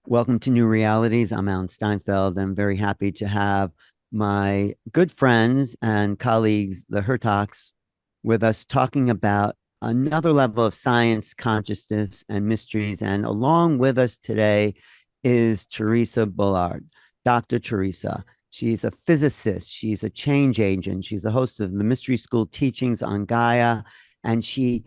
Welcome to New Realities. I'm Alan Steinfeld. I'm very happy to have my good friends and colleagues, the Hurtaks, with us talking about another level of science, consciousness, and mysteries. And along with us today is Theresa Bullard, Dr. Theresa. She's a physicist. She's a change agent. She's the host of the Mystery School teachings on Gaia, and she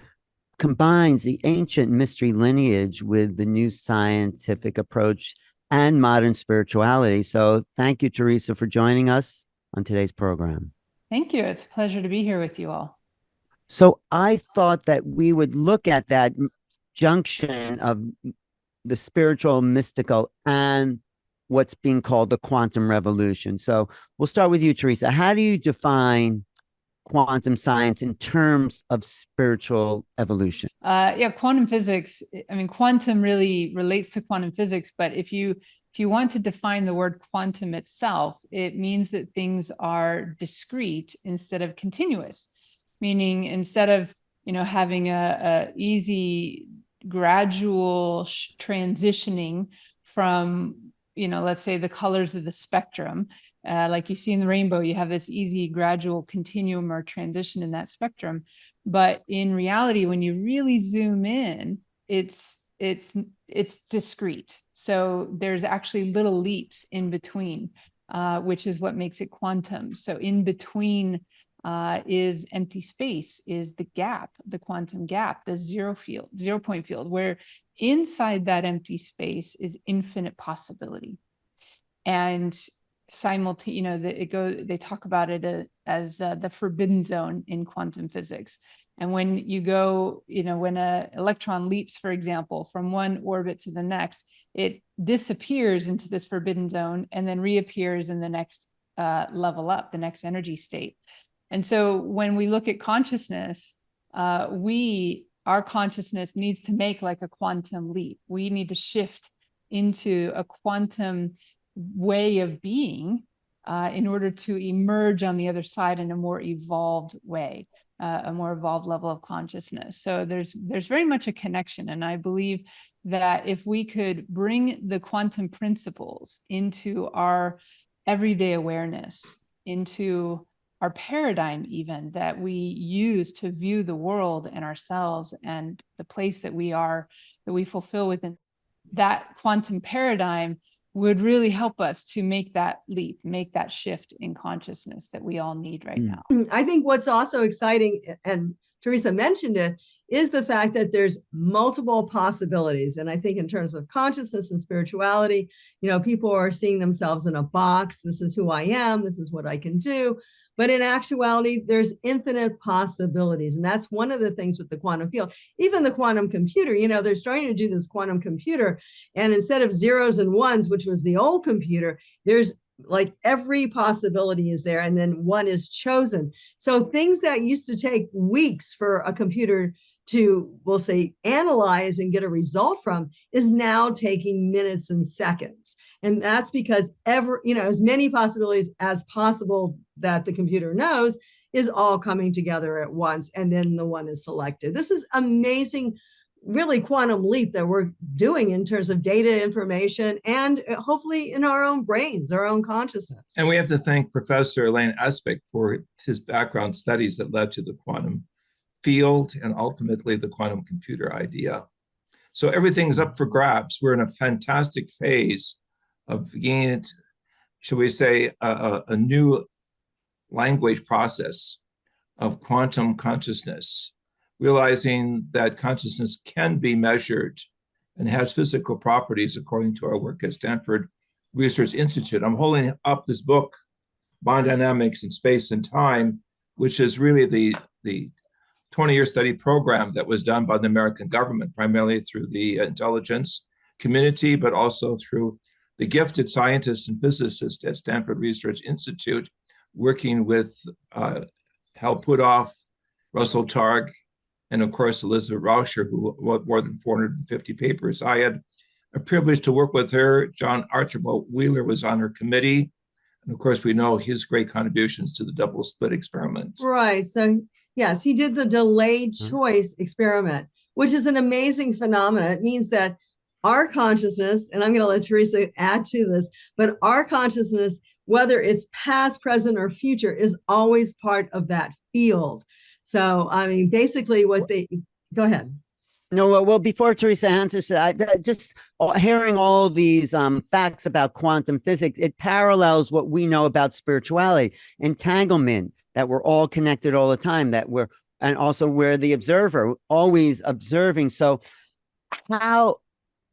combines the ancient mystery lineage with the new scientific approach and modern spirituality. So thank you, Theresa, for joining us on today's program. Thank you. It's a pleasure to be here with you all. So I thought that we would look at that junction of the spiritual, mystical, and what's being called the quantum revolution. So we'll start with you, Theresa. How do you define quantum science in terms of spiritual evolution? Quantum physics. I mean, quantum really relates to quantum physics, but if you want to define the word quantum itself, it means that things are discrete instead of continuous, meaning instead of having a easy gradual transitioning from let's say the colors of the spectrum. Like you see in the rainbow, you have this easy gradual continuum or transition in that spectrum. But in reality, when you really zoom in, it's discrete. So there's actually little leaps in between, which is what makes it quantum. So in between is empty space, is the gap, the quantum gap, the zero point field, where inside that empty space is infinite possibility. And they talk about it as the forbidden zone in quantum physics. And when you go, when an electron leaps, for example, from one orbit to the next, it disappears into this forbidden zone and then reappears in the next level up, the next energy state. And so when we look at consciousness, our consciousness needs to make like a quantum leap. We need to shift into a quantum way of being in order to emerge on the other side in a more evolved way, a more evolved level of consciousness. So there's very much a connection. And I believe that if we could bring the quantum principles into our everyday awareness, into our paradigm even that we use to view the world and ourselves and the place that we are, that we fulfill within that quantum paradigm, would really help us to make that leap, make that shift in consciousness that we all need right now. I think what's also exciting, and Theresa mentioned it, is the fact that there's multiple possibilities. And I think in terms of consciousness and spirituality, people are seeing themselves in a box. This is who I am. This is what I can do. But in actuality, there's infinite possibilities. And that's one of the things with the quantum field. Even the quantum computer, they're starting to do this quantum computer. And instead of zeros and ones, which was the old computer, there's like every possibility is there. And then one is chosen. So things that used to take weeks for a computer to, we'll say, analyze and get a result from is now taking minutes and seconds. And that's because as many possibilities as possible that the computer knows is all coming together at once. And then the one is selected. This is amazing, really quantum leap that we're doing in terms of data information and hopefully in our own brains, our own consciousness. And we have to thank Professor Elaine Aspic for his background studies that led to the quantum field and ultimately the quantum computer idea. So everything's up for grabs. We're in a fantastic phase of gaining, shall we say, a new language process of quantum consciousness, realizing that consciousness can be measured and has physical properties according to our work at Stanford Research Institute. I'm holding up this book, Bond Dynamics in Space and Time, which is really the 20-year study program that was done by the American government, primarily through the intelligence community, but also through the gifted scientists and physicists at Stanford Research Institute, working with Hal Puthoff, Russell Targ, and of course, Elizabeth Rauscher, who wrote more than 450 papers. I had a privilege to work with her. John Archibald Wheeler was on her committee. And of course, we know his great contributions to the double slit experiment. Right. So, yes, he did the delayed choice experiment, which is an amazing phenomenon. It means that our consciousness, and I'm going to let Theresa add to this, but our consciousness, whether it's past, present, or future, is always part of that field. So, I mean, basically go ahead. No, well, before Theresa answers that, just hearing all these facts about quantum physics, it parallels what we know about spirituality, entanglement, that we're all connected all the time, and also we're the observer, always observing. So how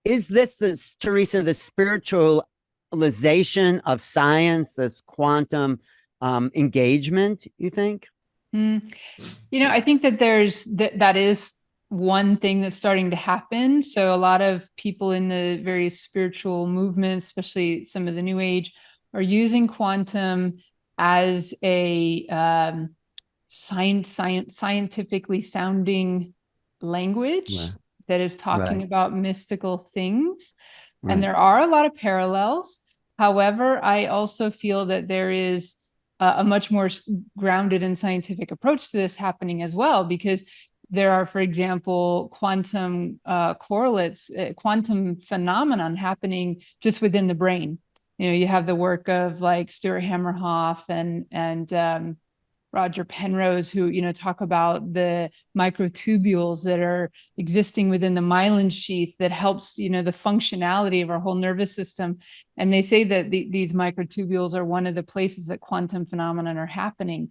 is this, Theresa, the spiritualization of science, this quantum engagement, you think? I think that that is one thing that's starting to happen. So a lot of people in the various spiritual movements, especially some of the New Age, are using quantum as a scientifically sounding language that is talking about mystical things. And there are a lot of parallels. However, I also feel that there is a much more grounded and scientific approach to this happening as well, because there are, for example, quantum correlates, quantum phenomenon happening just within the brain. You have the work of like Stuart Hamerhoff and Roger Penrose, who, talk about the microtubules that are existing within the myelin sheath that helps, the functionality of our whole nervous system. And they say that these microtubules are one of the places that quantum phenomena are happening.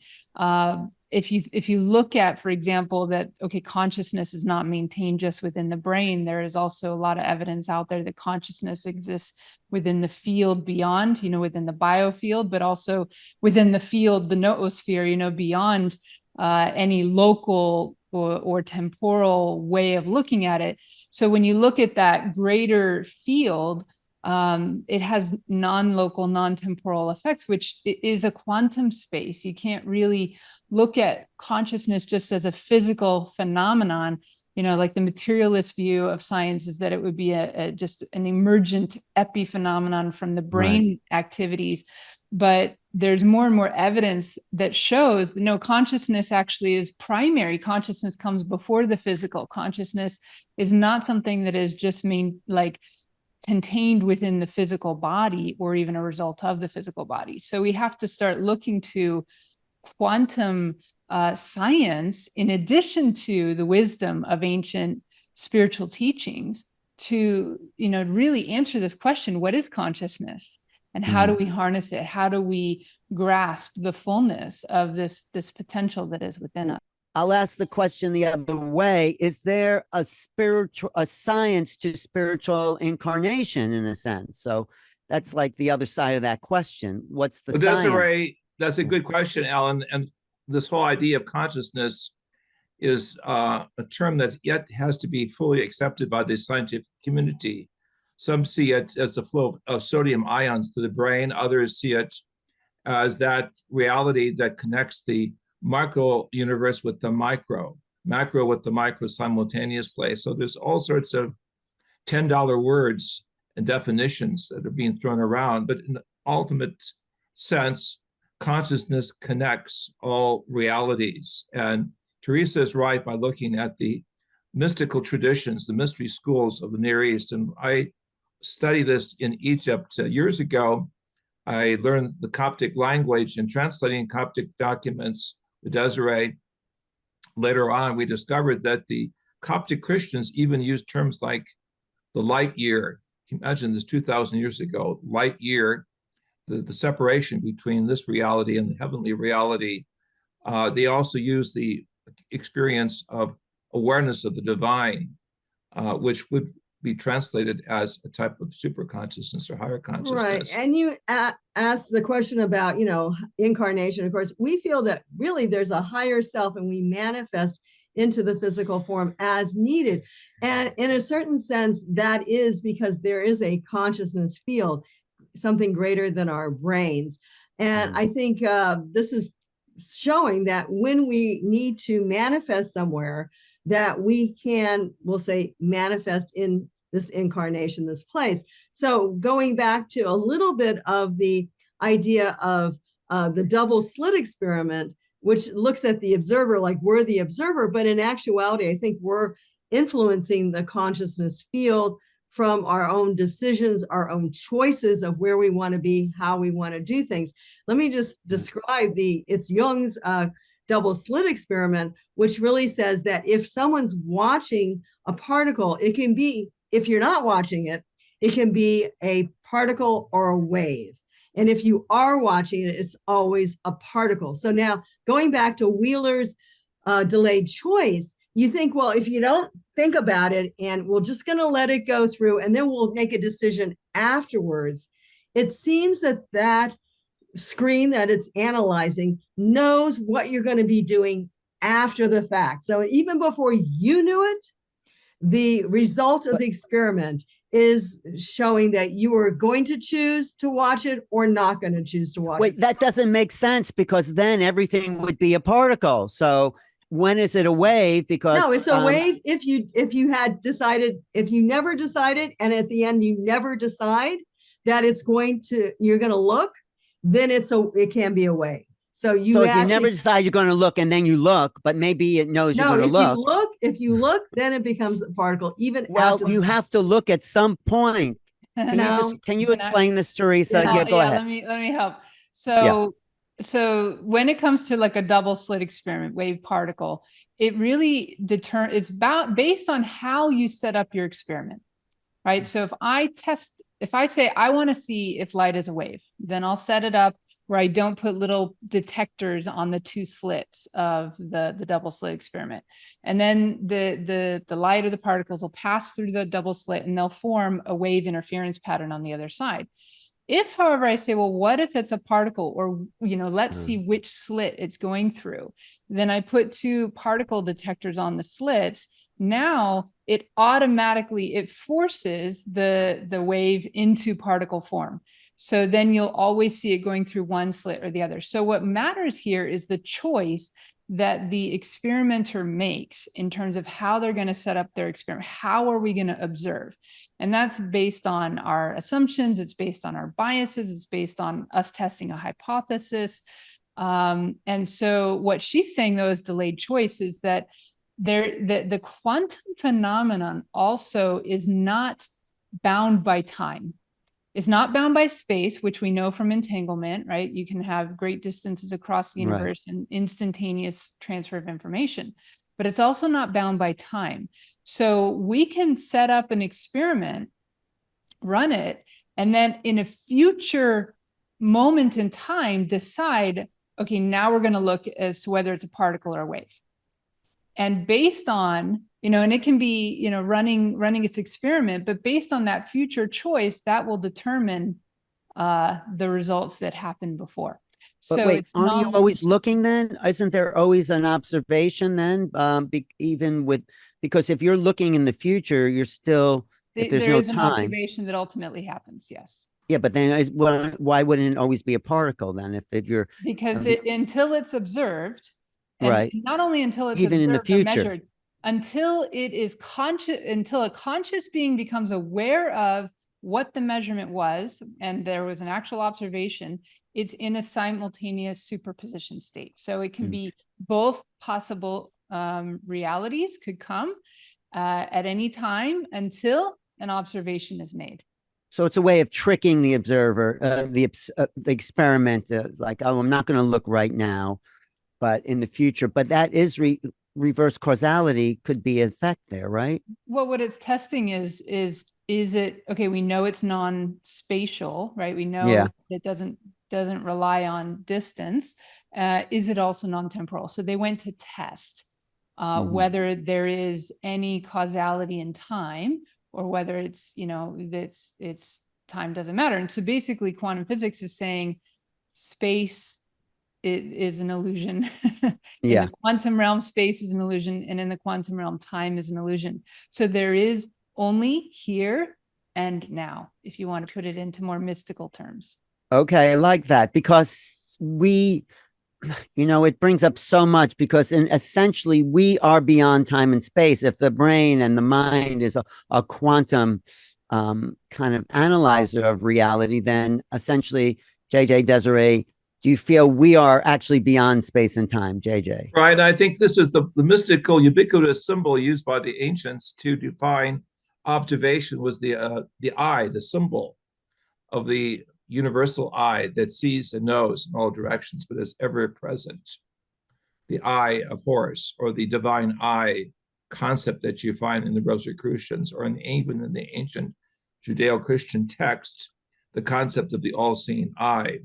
If you look at, for example, that, consciousness is not maintained just within the brain, there is also a lot of evidence out there that consciousness exists within the field beyond, within the biofield, but also within the field, the noosphere, beyond any local or temporal way of looking at it. So when you look at that greater field, it has non-local, non-temporal effects, which is a quantum space. You can't really look at consciousness just as a physical phenomenon. Like the materialist view of science is that it would be just an emergent epiphenomenon from the brain activities. But there's more and more evidence that shows no, consciousness actually is primary. Consciousness comes before the physical. Consciousness is not something that is just contained within the physical body or even a result of the physical body. So we have to start looking to quantum science, in addition to the wisdom of ancient spiritual teachings, to really answer this question: what is consciousness, and how do we harness it? How do we grasp the fullness of this potential that is within us? I'll ask the question the other way. Is there a science to spiritual incarnation, in a sense? So that's like the other side of that question. What's the science? Desiree, that's a good question, Alan. And this whole idea of consciousness is a term that yet has to be fully accepted by the scientific community. Some see it as the flow of sodium ions to the brain. Others see it as that reality that connects the macro universe with the macro with the micro simultaneously. So there's all sorts of $10 words and definitions that are being thrown around. But in the ultimate sense, consciousness connects all realities. And Theresa is right by looking at the mystical traditions, the mystery schools of the Near East. And I studied this in Egypt years ago. I learned the Coptic language and translating Coptic documents with Desiree. Later on, we discovered that the Coptic Christians even used terms like the light year. Can you imagine this 2,000 years ago, light year, the separation between this reality and the heavenly reality. They also use the experience of awareness of the divine, which would be translated as a type of super consciousness or higher consciousness. Right. And you asked the question about, incarnation. Of course, we feel that really there's a higher self and we manifest into the physical form as needed. And in a certain sense, that is because there is a consciousness field, something greater than our brains. And I think this is showing that when we need to manifest somewhere, that we can, we'll say, manifest in this incarnation, this place. So going back to a little bit of the idea of the double slit experiment, which looks at the observer like we're the observer, but in actuality, I think we're influencing the consciousness field from our own decisions, our own choices of where we want to be, how we want to do things. Let me just describe it's Jung's double slit experiment, which really says that if someone's watching a particle, it can be, if you're not watching it, it can be a particle or a wave. And if you are watching it, it's always a particle. So now going back to Wheeler's delayed choice, you think, well, if you don't think about it and we're just going to let it go through and then we'll make a decision afterwards, it seems that that screen that it's analyzing knows what you're going to be doing after the fact. So even before you knew it, the result of the experiment is showing that you are going to choose to watch it or not going to choose to watch it. Wait, that doesn't make sense, because then everything would be a particle. So when is it a wave? Because no, it's a wave if you had decided, if you never decided, and at the end you never decide that you're going to look, then it can be a wave. So if you never decide you're going to look and then you look, but maybe it knows you're going to look. If you look, then it becomes a particle. Well, you have to look at some point. Can you explain this, Theresa? Yeah, go ahead. Let me help. So when it comes to like a double slit experiment, wave particle, it really it's based on how you set up your experiment, right? So if I say I want to see if light is a wave, then I'll set it up where I don't put little detectors on the two slits of the double slit experiment. And then the light or the particles will pass through the double slit and they'll form a wave interference pattern on the other side. If, however, I say, well, what if it's a particle, or, let's see which slit it's going through, then I put two particle detectors on the slits. Now it forces the wave into particle form. So then you'll always see it going through one slit or the other. So what matters here is the choice that the experimenter makes in terms of how they're going to set up their experiment. How are we going to observe? And that's based on our assumptions. It's based on our biases. It's based on us testing a hypothesis. And so what she's saying, though, is delayed choice, is that the quantum phenomenon also is not bound by time. It's not bound by space, which we know from entanglement, right? You can have great distances across the universe and instantaneous transfer of information, but it's also not bound by time. So we can set up an experiment, run it, and then in a future moment in time, decide, okay, now we're going to look as to whether it's a particle or a wave. And based on, and it can be, running its experiment, but based on that future choice, that will determine the results that happened before. But so wait, it's aren't you always looking then? Isn't there always an observation then? Because if you're looking in the future, you're still, if there's no time. An observation that ultimately happens, yes. Yeah, but then why wouldn't it always be a particle then? If you're because until it's observed, and right, not only until it's even observed, in the future, measured, until it is conscious, until a conscious being becomes aware of what the measurement was, and there was an actual observation, it's in a simultaneous superposition state. So it can be both possible realities could come at any time until an observation is made. So it's a way of tricking the observer, the experimenter, like, oh, I'm not going to look right now, but in the future. But that is reverse causality could be an effect there, right? Well, what it's testing is it, okay, we know it's non-spatial, right? We know it doesn't rely on distance. Is it also non-temporal? So they went to test whether there is any causality in time, or whether it's, it's time doesn't matter. And so basically quantum physics is saying space is an illusion. In the quantum realm, space is an illusion. And in the quantum realm, time is an illusion. So there is only here and now, if you want to put it into more mystical terms. Okay, I like that, because it brings up so much, because essentially we are beyond time and space. If the brain and the mind is a quantum kind of analyzer of reality, then essentially, JJ, Desiree, do you feel we are actually beyond space and time, JJ? Right. I think this is the mystical ubiquitous symbol used by the ancients to define observation was the eye, the symbol of the universal eye that sees and knows in all directions, but is ever present. The eye of Horus, or the divine eye concept that you find in the Rosicrucians, or even in the ancient Judeo-Christian text, the concept of the all-seeing eye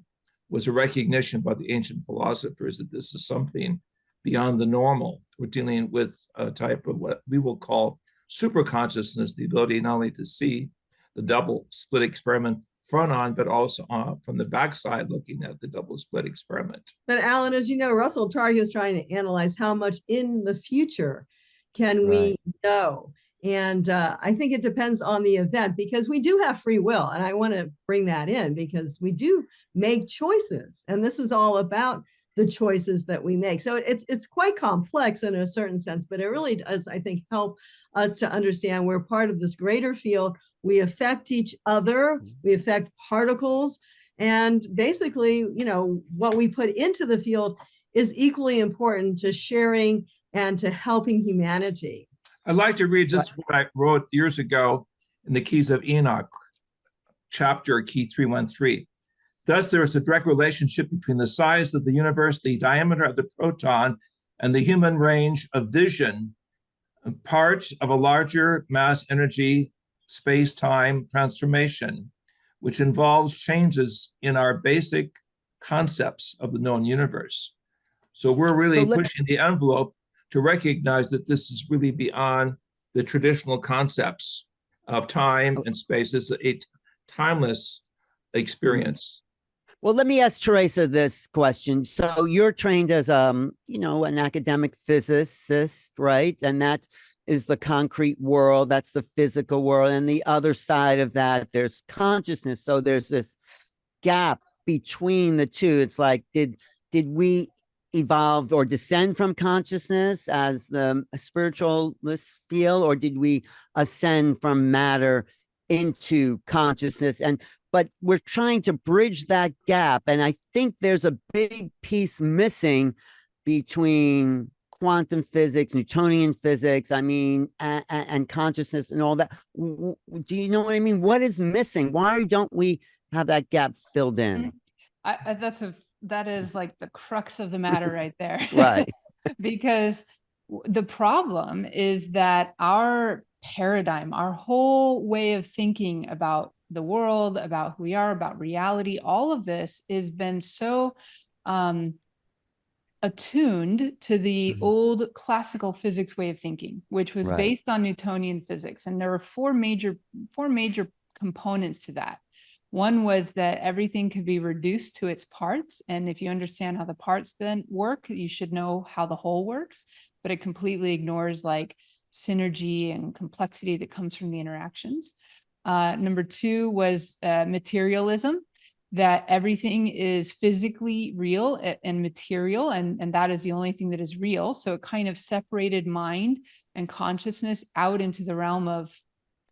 was a recognition by the ancient philosophers that this is something beyond the normal. We're dealing with a type of what we will call superconsciousness, the ability not only to see the double slit experiment front on, but also from the backside looking at the double slit experiment. But Alan, as you know, Russell Targ is trying to analyze how much in the future can we know. And I think it depends on the event, because we do have free will. And I want to bring that in because we do make choices. And this is all about the choices that we make. So it's quite complex in a certain sense, but it really does, I think, help us to understand we're part of this greater field. We affect each other, we affect particles, and basically, you know, what we put into the field is equally important to sharing and to helping humanity. I'd like to read just what I wrote years ago in the Keys of Enoch, chapter key 313. Thus, there is a direct relationship between the size of the universe, the diameter of the proton, and the human range of vision, part of a larger mass energy space-time transformation, which involves changes in our basic concepts of the known universe. So we're really pushing the envelope to recognize that this is really beyond the traditional concepts of time and space. It's a timeless experience. Well, let me ask Theresa this question. So you're trained as, you know, an academic physicist, right? And that is the concrete world. That's the physical world. And the other side of that, there's consciousness. So there's this gap between the two. It's like, did we evolve or descend from consciousness as the spiritualists feel, or did we ascend from matter into consciousness? But we're trying to bridge that gap. And I think there's a big piece missing between quantum physics, Newtonian physics, I mean, and consciousness and all that. Do you know what I mean? What is missing? Why don't we have that gap filled in? That is like the crux of the matter right there. Right. Because the problem is that our paradigm, our whole way of thinking about the world, about who we are, about reality, all of this has been so attuned to the old classical physics way of thinking, which was based on Newtonian physics. And there were four major components to that. One was that everything could be reduced to its parts. And if you understand how the parts then work, you should know how the whole works, but it completely ignores like synergy and complexity that comes from the interactions. Number two was materialism, that everything is physically real and material, and that is the only thing that is real. So it kind of separated mind and consciousness out into the realm of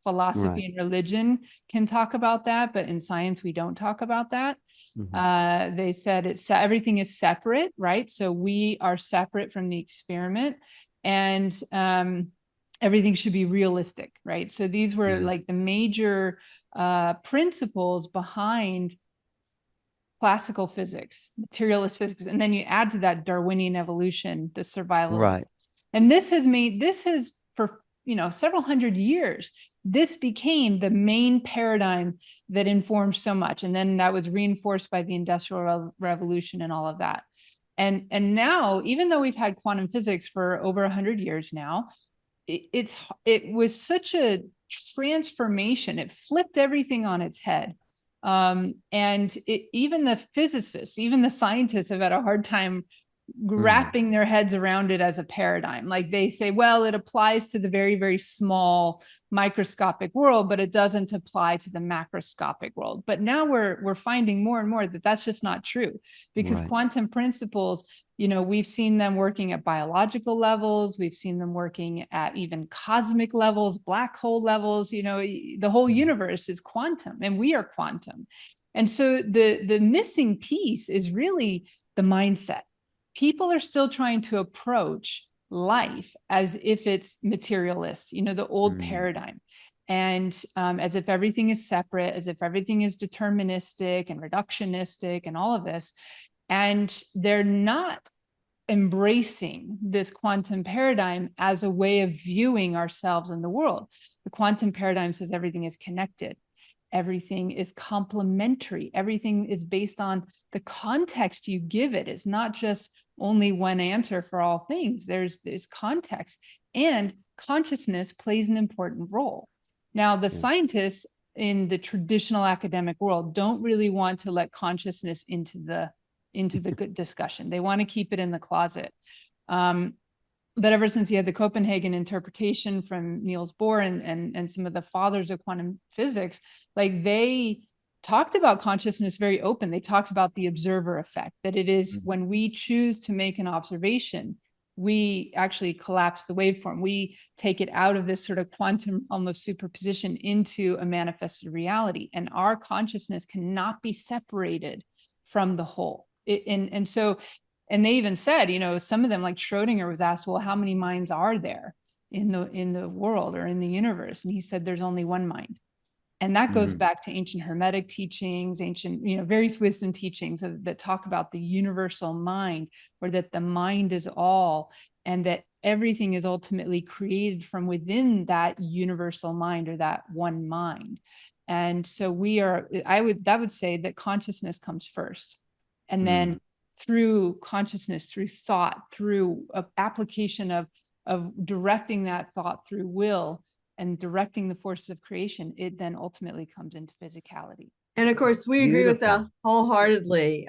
philosophy and religion can talk about that, but in science, we don't talk about that. They said everything is separate, right? So we are separate from the experiment, and everything should be realistic, right? So these were like the major principles behind classical physics, materialist physics. And then you add to that Darwinian evolution, the survival. Right. And this has for, you know, several hundred years, this became the main paradigm that informed so much. And then that was reinforced by the Industrial Revolution and all of that. And now, even though we've had quantum physics for over 100 years now, it was such a transformation. It flipped everything on its head. And even the physicists, even the scientists have had a hard time wrapping their heads around it as a paradigm. Like they say, well, it applies to the very, very small microscopic world, but it doesn't apply to the macroscopic world. But now we're finding more and more that that's just not true, because quantum principles, you know, we've seen them working at biological levels. We've seen them working at even cosmic levels, black hole levels. You know, the whole universe is quantum and we are quantum. And so the missing piece is really the mindset. People are still trying to approach life as if it's materialist, you know, the old paradigm. and as if everything is separate, as if everything is deterministic and reductionistic and all of this. And they're not embracing this quantum paradigm as a way of viewing ourselves in the world. The quantum paradigm says everything is connected. Everything is complementary. Everything is based on the context you give it. It's not just only one answer for all things. There's context, and consciousness plays an important role. Now, the scientists in the traditional academic world don't really want to let consciousness into the good discussion. They want to keep it in the closet. But ever since you had the Copenhagen interpretation from Niels Bohr and some of the fathers of quantum physics, like they talked about consciousness very open. They talked about the observer effect, that it is when we choose to make an observation, we actually collapse the waveform. We take it out of this sort of quantum almost superposition into a manifested reality. And our consciousness cannot be separated from the whole. And they even said, some of them, like Schrodinger, was asked, well, how many minds are there in the world or in the universe? And he said, there's only one mind. And that goes back to ancient Hermetic teachings, ancient, various wisdom teachings that talk about the universal mind, or that the mind is all, and that everything is ultimately created from within that universal mind, or that one mind. And so that would say that consciousness comes first. And then through consciousness, through thought, through application of directing that thought through will and directing the forces of creation, it then ultimately comes into physicality. And of course, we agree with that wholeheartedly.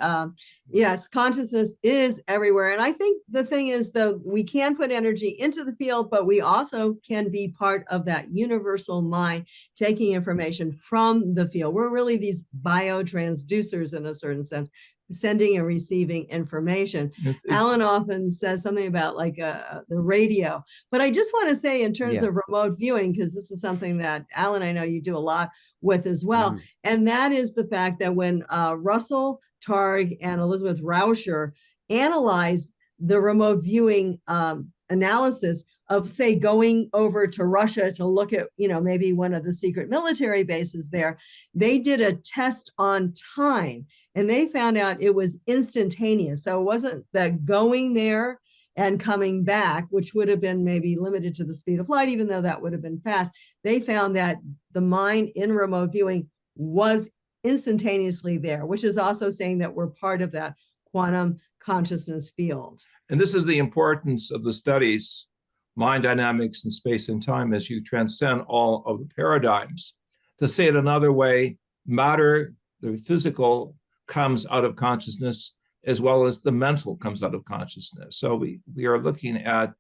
Yes, consciousness is everywhere. And I think the thing is, though, we can put energy into the field, but we also can be part of that universal mind, taking information from the field. We're really these biotransducers in a certain sense, sending and receiving information. Alan often says something about like the radio, but I just want to say in terms of remote viewing, because this is something that Alan, I know you do a lot with as well. And that is the fact that when Russell Targ and Elizabeth Rauscher analyzed the remote viewing analysis of, say, going over to Russia to look at, maybe one of the secret military bases there, they did a test on time and they found out it was instantaneous. So it wasn't that going there and coming back, which would have been maybe limited to the speed of light, even though that would have been fast. They found that the mind in remote viewing was instantaneously there, which is also saying that we're part of that quantum consciousness field. And this is the importance of the studies, mind dynamics and space and time, as you transcend all of the paradigms. To say it another way, matter, the physical, comes out of consciousness, as well as the mental comes out of consciousness. So we are looking at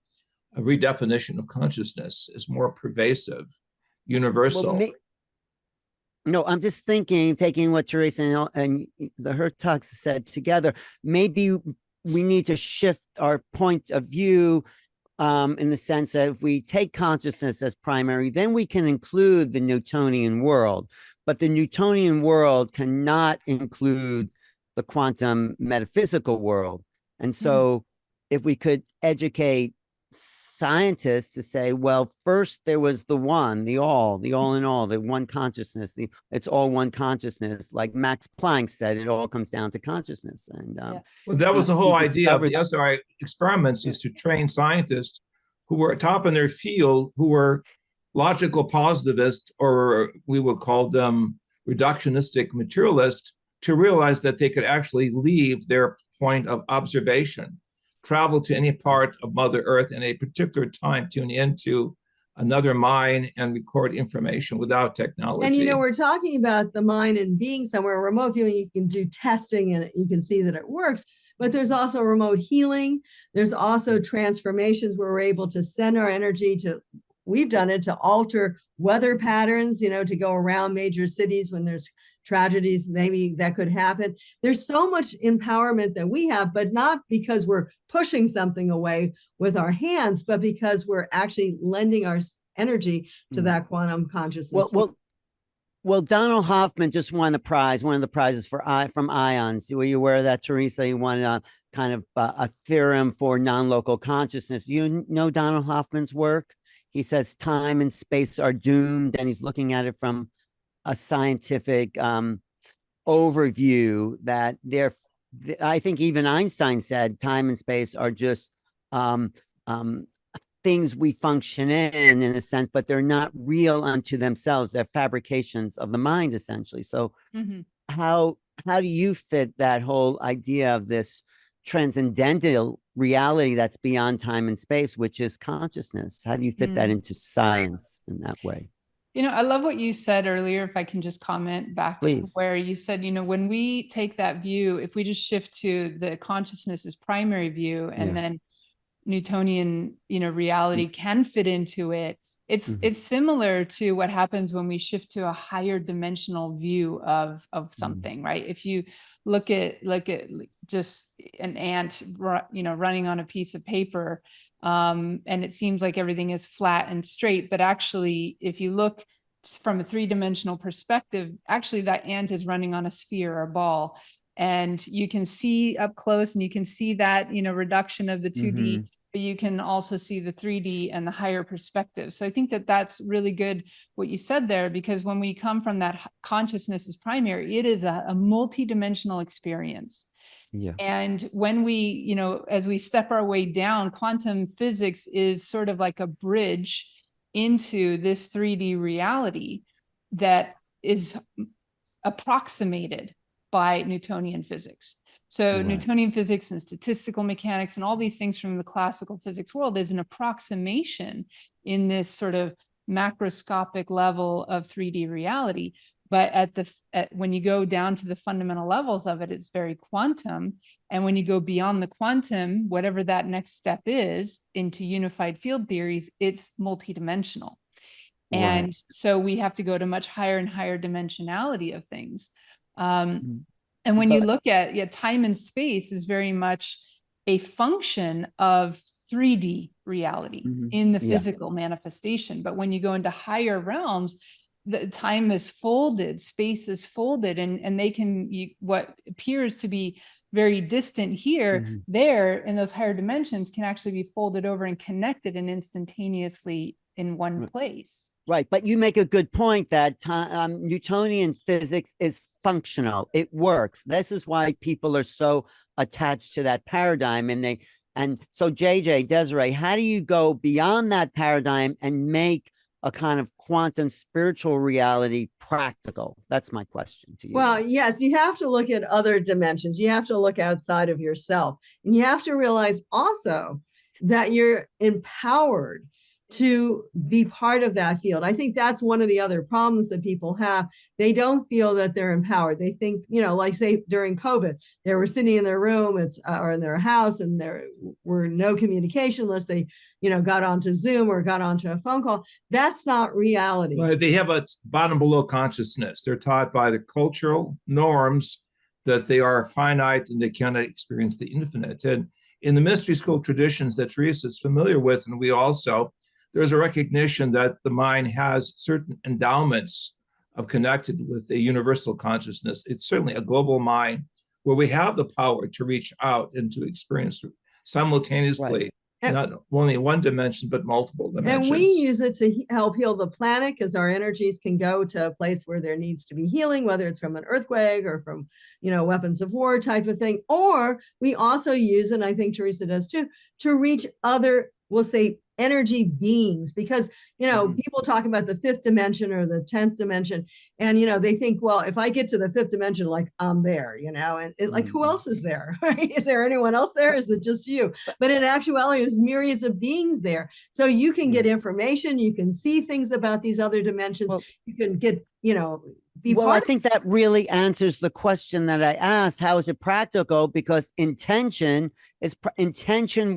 a redefinition of consciousness as more pervasive, universal. Well, no, I'm just thinking, taking what Theresa and the Hurtaks said together, maybe we need to shift our point of view in the sense that if we take consciousness as primary, then we can include the Newtonian world. But the Newtonian world cannot include the quantum metaphysical world. And so if we could educate scientists to say, well, first there was the one, the all in all, the one consciousness, it's all one consciousness. Like Max Planck said, it all comes down to consciousness. And well, that was the whole idea of the SRI experiments, is to train scientists who were top in their field, who were logical positivists, or we would call them reductionistic materialists, to realize that they could actually leave their point of observation, travel to any part of Mother Earth in a particular time, tune into another mind and record information without technology. And, we're talking about the mind and being somewhere. Remote viewing, you can do testing and you can see that it works, but there's also remote healing. There's also transformations where we're able to send our energy to, we've done it to alter weather patterns, to go around major cities when there's tragedies, maybe that could happen. There's so much empowerment that we have, but not because we're pushing something away with our hands, but because we're actually lending our energy to that quantum consciousness. Well, Donald Hoffman just won a prize, one of the prizes from IONS. Were you aware of that, Theresa? He won a theorem for non-local consciousness. You know Donald Hoffman's work? he says time and space are doomed, and he's looking at it from a scientific overview that I think even Einstein said time and space are just um, um, things we function in a sense, but they're not real unto themselves. They're fabrications of the mind, essentially. So how do you fit that whole idea of this transcendental reality that's beyond time and space, which is consciousness? How do you fit that into science in that way? You know, I love what you said earlier, if I can just comment back, Please. where you said, you know, when we take that view, if we just shift to the consciousness as primary view, and then Newtonian, you know, reality can fit into it, it's similar to what happens when we shift to a higher dimensional view of something, right? If you look at just an ant, you know, running on a piece of paper, and it seems like everything is flat and straight, but actually, if you look from a three-dimensional perspective, actually that ant is running on a sphere or a ball, and you can see up close, and you can see that, you know, reduction of the 2D, but you can also see the 3D and the higher perspective. So I think that that's really good what you said there, because when we come from that consciousness as primary, it is a multi-dimensional experience. Yeah. And when we, you know, as we step our way down, quantum physics is sort of like a bridge into this 3D reality that is approximated by Newtonian physics. So Newtonian physics and statistical mechanics and all these things from the classical physics world is an approximation in this sort of macroscopic level of 3D reality. But when you go down to the fundamental levels of it, it's very quantum. And when you go beyond the quantum, whatever that next step is into unified field theories, it's multidimensional. And so we have to go to much higher and higher dimensionality of things. And when you look at time and space is very much a function of 3D reality in the physical manifestation. But when you go into higher realms, the time is folded, space is folded, and they can, what appears to be very distant here, there in those higher dimensions can actually be folded over and connected and instantaneously in one place. Right. But you make a good point that Newtonian physics is functional. It works. This is why people are so attached to that paradigm. And so JJ, Desiree, how do you go beyond that paradigm and make a kind of quantum spiritual reality practical? That's my question to you. Well, yes, you have to look at other dimensions. You have to look outside of yourself. And you have to realize also that you're empowered to be part of that field. I think that's one of the other problems that people have. They don't feel that they're empowered. They think, you know, like say during COVID, they were sitting in their room or in their house and there were no communication unless they, you know, got onto Zoom or got onto a phone call. That's not reality. Well, they have a bottom below consciousness. They're taught by the cultural norms that they are finite and they cannot experience the infinite. And in the mystery school traditions that Theresa is familiar with, and we also, there's a recognition that the mind has certain endowments of connected with a universal consciousness. It's certainly a global mind where we have the power to reach out and to experience simultaneously, not only one dimension, but multiple dimensions. And we use it to help heal the planet because our energies can go to a place where there needs to be healing, whether it's from an earthquake or from, you know, weapons of war type of thing. Or we also use, and I think Theresa does too, to reach other, we'll say, energy beings, because, you know, people talk about the 5th dimension or the 10th dimension, and, you know, they think, well, if I get to the 5th dimension, like I'm there, you know, and like, who else is there? Right? Is there anyone else there? Is it just you? But in actuality, there's myriads of beings there. So you can get information, you can see things about these other dimensions, you can get, you know, I think that really answers the question that I asked. How is it practical? Because intention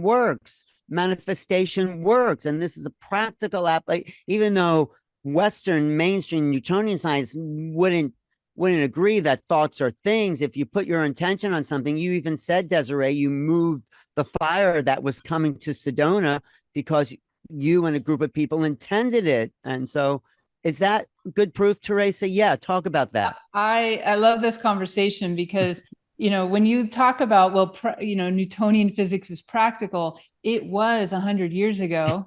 works. Manifestation works, and this is a practical app. Like, even though Western mainstream Newtonian science wouldn't agree that thoughts are things, if you put your intention on something, you even said, Desiree, you moved the fire that was coming to Sedona because you and a group of people intended it. And so, is that good proof, Theresa? Yeah, talk about that. I love this conversation because you know, when you talk about, well, you know, Newtonian physics is practical, it was 100 years ago.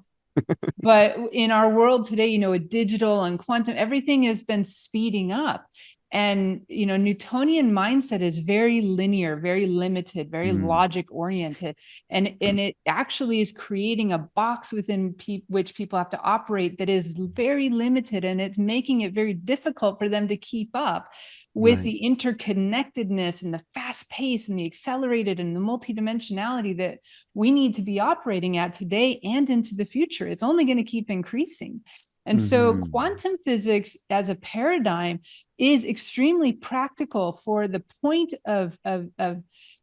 But in our world today, you know, with digital and quantum, everything has been speeding up. And, you know, Newtonian mindset is very linear, very limited, very logic oriented. And it actually is creating a box within which people have to operate that is very limited. And it's making it very difficult for them to keep up with the interconnectedness and the fast pace and the accelerated and the multidimensionality that we need to be operating at today and into the future. It's only going to keep increasing. And so quantum physics as a paradigm is extremely practical for the point of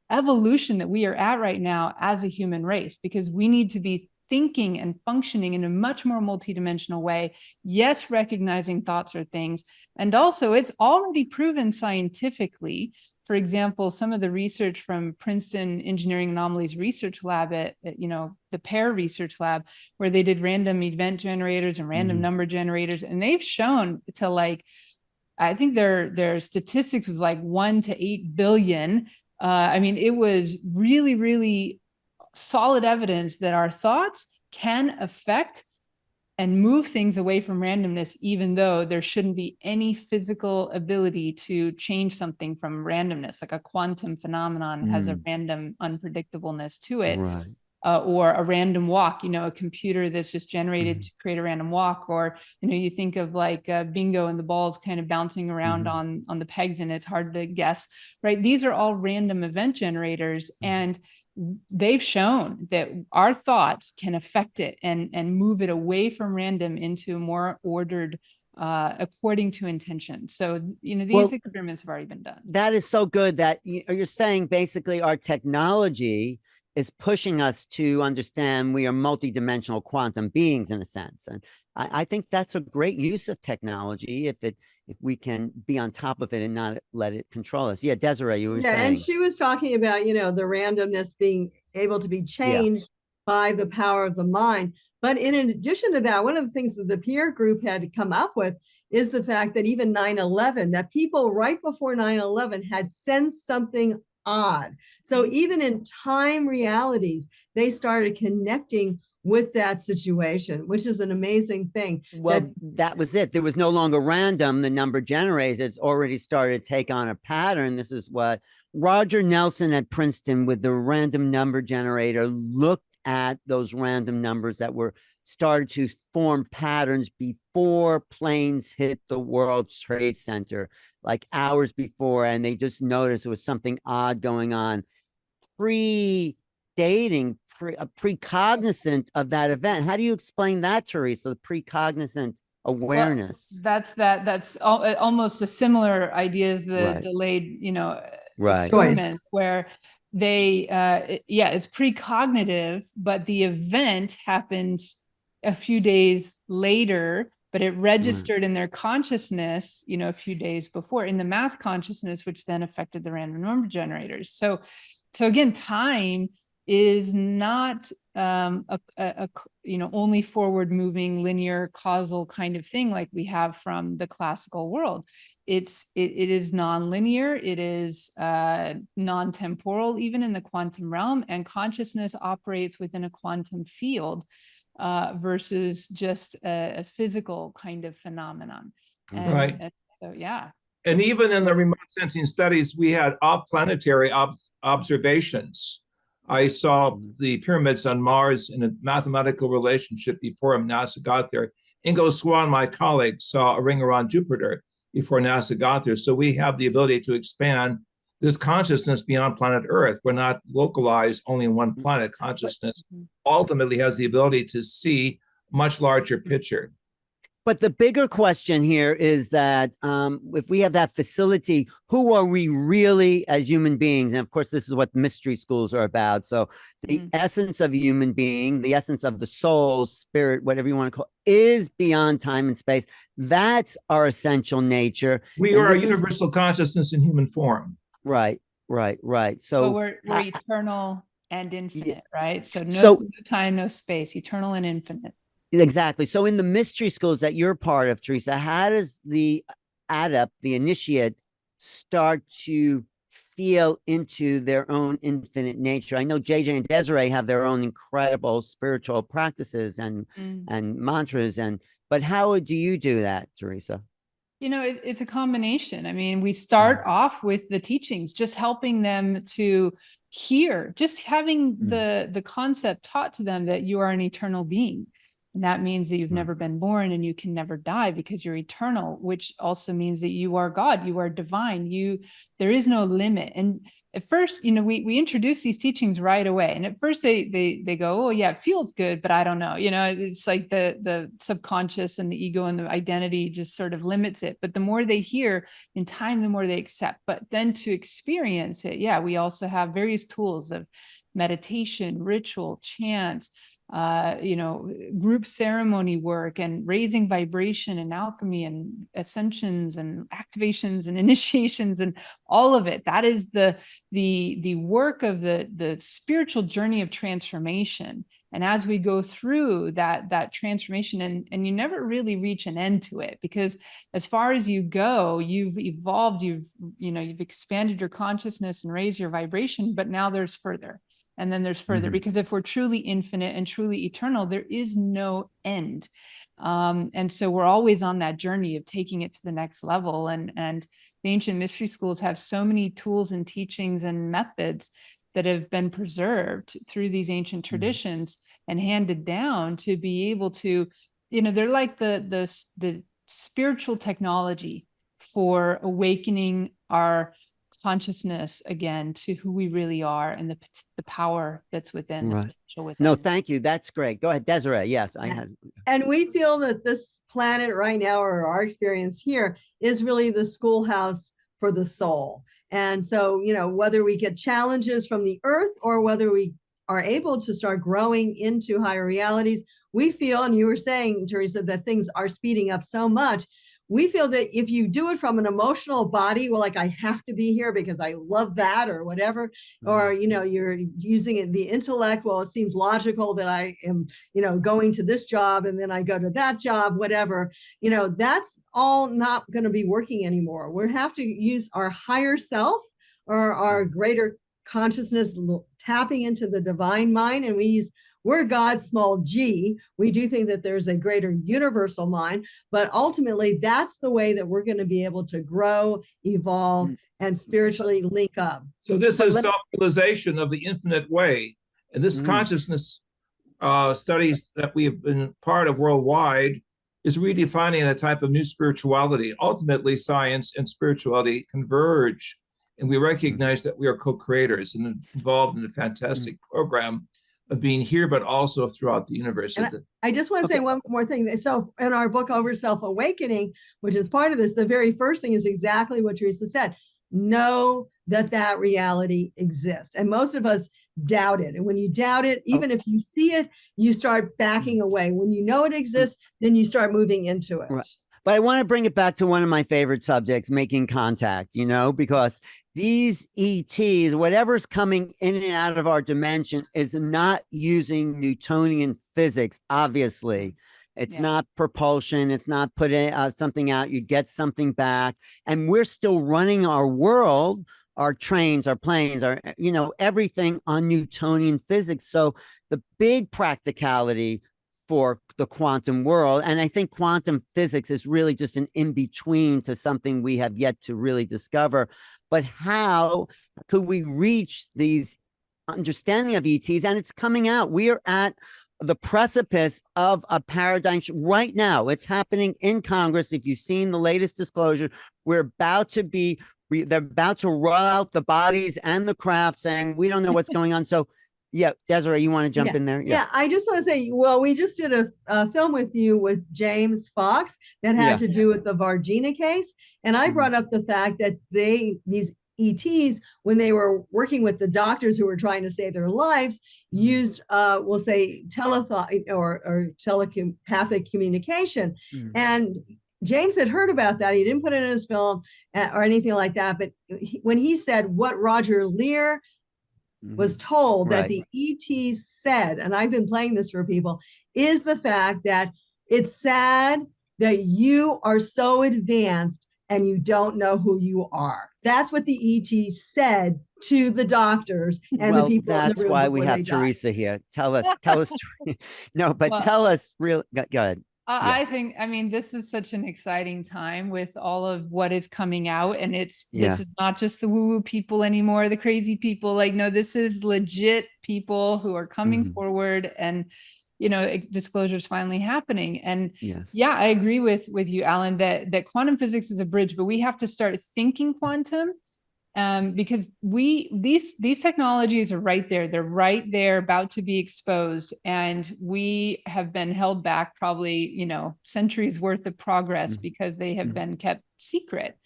evolution that we are at right now as a human race, because we need to be thinking and functioning in a much more multidimensional way. Yes, recognizing thoughts are things. And also it's already proven scientifically. For example, some of the research from Princeton Engineering Anomalies Research Lab at you know, the PAIR Research Lab, where they did random event generators and random number generators. And they've shown to, like, I think their statistics was like 1 to 8 billion. I mean, it was really, really solid evidence that our thoughts can affect and move things away from randomness, even though there shouldn't be any physical ability to change something from randomness. Like a quantum phenomenon has a random unpredictableness to it. Right. Or a random walk, you know, a computer that's just generated to create a random walk. Or, you know, you think of like bingo and the balls kind of bouncing around on the pegs and it's hard to guess, right? These are all random event generators. And they've shown that our thoughts can affect it and move it away from random into more ordered according to intention. So, you know, these experiments have already been done. That is so good that you're saying basically our technology is pushing us to understand we are multidimensional quantum beings in a sense. And I think that's a great use of technology if we can be on top of it and not let it control us. Yeah, Desiree, you were saying. And she was talking about, you know, the randomness being able to be changed by the power of the mind. But in addition to that, one of the things that the peer group had to come up with is the fact that even 9/11, that people right before 9/11 had sensed something odd. So even in time realities, they started connecting with that situation, which is an amazing thing. Well, that was it. There was no longer random. The number generators, it's already started to take on a pattern. This is what Roger Nelson at Princeton with the random number generator looked at those random numbers that were started to form patterns before planes hit the World Trade Center, like hours before. And they just noticed there was something odd going on, precognizant of that event. How do you explain that, Theresa? The precognizant awareness. Well, that's almost a similar idea as the delayed, you know, experiments where they, it's precognitive, but the event happened a few days later, but it registered in their consciousness, you know, a few days before in the mass consciousness, which then affected the random number generators. So again, time is not a you know, only forward moving linear causal kind of thing like we have from the classical world. It is non-linear, it is non-temporal, even in the quantum realm, and consciousness operates within a quantum field versus just a physical kind of phenomenon. And so and even in the remote sensing studies, we had off-planetary observations. I saw the pyramids on Mars in a mathematical relationship before NASA got there. Ingo Swann, my colleague, saw a ring around Jupiter before NASA got there. So we have the ability to expand this consciousness beyond planet Earth. We're not localized only in one planet. Consciousness ultimately has the ability to see a much larger picture. But the bigger question here is that if we have that facility, who are we really as human beings? And of course, this is what mystery schools are about. So the essence of a human being, the essence of the soul, spirit, whatever you want to call it, is beyond time and space. That's our essential nature. We are a universal consciousness in human form. Right. So we're eternal and infinite, right? So no time, no space, eternal and infinite. Exactly. So in the mystery schools that you're part of, Theresa, how does the adept, the initiate, start to feel into their own infinite nature. I know JJ and Desiree have their own incredible spiritual practices and mantras, but how do you do that, Theresa? You know, it's a combination. I mean, we start off with the teachings, just helping them to hear, just having the concept taught to them that you are an eternal being. And that means that you've never been born and you can never die because you're eternal, which also means that you are God, you are divine, there is no limit. And at first, you know, we introduce these teachings right away. And at first they go, oh yeah, it feels good, but I don't know. You know, it's like the subconscious and the ego and the identity just sort of limits it. But the more they hear in time, the more they accept. But then to experience it, yeah, we also have various tools of meditation, ritual, chants, you know, group ceremony work and raising vibration and alchemy and ascensions and activations and initiations and all of it. That is the work of the spiritual journey of transformation. And as we go through that transformation, and you never really reach an end to it, because as far as you go, you've evolved, you've expanded your consciousness and raised your vibration, but now there's further. And then there's further, because if we're truly infinite and truly eternal, there is no end. And so we're always on that journey of taking it to the next level. And the ancient mystery schools have so many tools and teachings and methods that have been preserved through these ancient traditions and handed down to be able to, you know, they're like the spiritual technology for awakening our consciousness again to who we really are and the power that's within, the potential within. No, thank you. That's great. Go ahead, Desiree. Yes, I had. And we feel that this planet right now, or our experience here, is really the schoolhouse for the soul. And so, you know, whether we get challenges from the earth or whether we are able to start growing into higher realities, we feel, and you were saying, Theresa, that things are speeding up so much. We feel that if you do it from an emotional body, well, like I have to be here because I love that or whatever, or, you know, you're using it, the intellect, well, it seems logical that I am, you know, going to this job and then I go to that job, whatever, you know, that's all not going to be working anymore. We have to use our higher self or our greater consciousness, tapping into the divine mind. And we're God's small g. We do think that there's a greater universal mind, but ultimately that's the way that we're going to be able to grow, evolve, and spiritually link up. So this is self-realization of the infinite way. And this consciousness studies that we have been part of worldwide is redefining a type of new spirituality. Ultimately, science and spirituality converge. And we recognize that we are co-creators and involved in a fantastic program of being here, but also throughout the universe. I just want to say one more thing. So in our book, Over Self-Awakening, which is part of this, the very first thing is exactly what Theresa said. Know that reality exists. And most of us doubt it. And when you doubt it, even if you see it, you start backing away. When you know it exists, then you start moving into it. Right. But I want to bring it back to one of my favorite subjects, making contact, you know, because these ETs, whatever's coming in and out of our dimension, is not using Newtonian physics, obviously. It's not propulsion. It's not putting something out. You get something back. And we're still running our world, our trains, our planes, our, you know, everything on Newtonian physics. So the big practicality for the quantum world, and I think quantum physics is really just an in-between to something we have yet to really discover. But how could we reach these understanding of ETs? And it's coming out. We are at the precipice of a paradigm right now. It's happening in Congress. If you've seen the latest disclosure, we're about to be, they're about to roll out the bodies and the craft saying, we don't know what's going on. So yeah, Desiree, you want to jump in there? Yeah, I just want to say, well, we just did a film with you with James Fox that had to do with the Varginha case. And I brought up the fact that these ETs, when they were working with the doctors who were trying to save their lives, used, we'll say, telepathic communication. And James had heard about that. He didn't put it in his film or anything like that. But when he said what Roger Lear was told that the ET said, and I've been playing this for people, is the fact that it's sad that you are so advanced and you don't know who you are. That's what the ET said to the doctors and the people in the room. That's why we before have they died. Theresa here. Tell us. No, but Well, tell us real. Go ahead. I think, I mean, this is such an exciting time with all of what is coming out. And this is not just the woo-woo people anymore, the crazy people. Like, no, this is legit people who are coming forward, and, you know, disclosure is finally happening. And yeah, I agree with you, Alan, that quantum physics is a bridge, but we have to start thinking quantum. Because these technologies are right there. They're right there, about to be exposed, and we have been held back probably, you know, centuries worth of progress because they have been kept secret.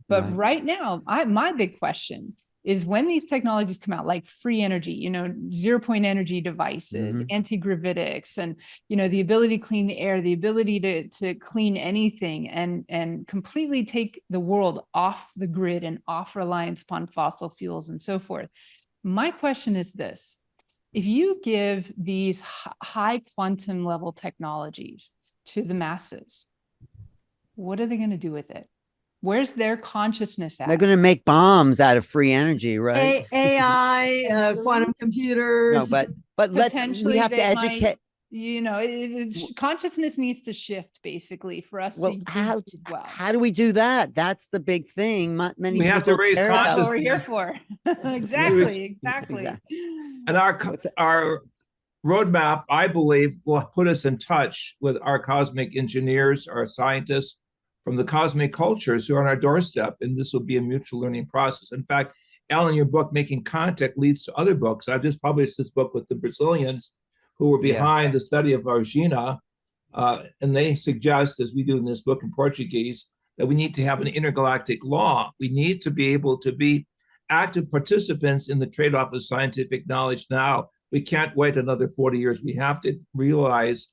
But right now, my big question is, when these technologies come out, like free energy, you know, 0-point energy devices, anti-gravitics, and, you know, the ability to clean the air, the ability to clean anything, and completely take the world off the grid and off reliance upon fossil fuels and so forth. My question is this: if you give these high quantum level technologies to the masses, what are they going to do with it? Where's their consciousness at? They're going to make bombs out of free energy, right? AI, quantum computers. No, but we have to educate. You know, consciousness needs to shift, basically, for us to use as well. How do we do that? That's the big thing. Many we have to raise consciousness. That's what we're here for. Exactly. And our roadmap, I believe, will put us in touch with our cosmic engineers, our scientists from the cosmic cultures who are on our doorstep, and this will be a mutual learning process. In fact, Alan, your book, Making Contact, leads to other books. I've just published this book with the Brazilians who were behind the study of Varginha, and they suggest, as we do in this book in Portuguese, that we need to have an intergalactic law. We need to be able to be active participants in the trade-off of scientific knowledge now. We can't wait another 40 years. We have to realize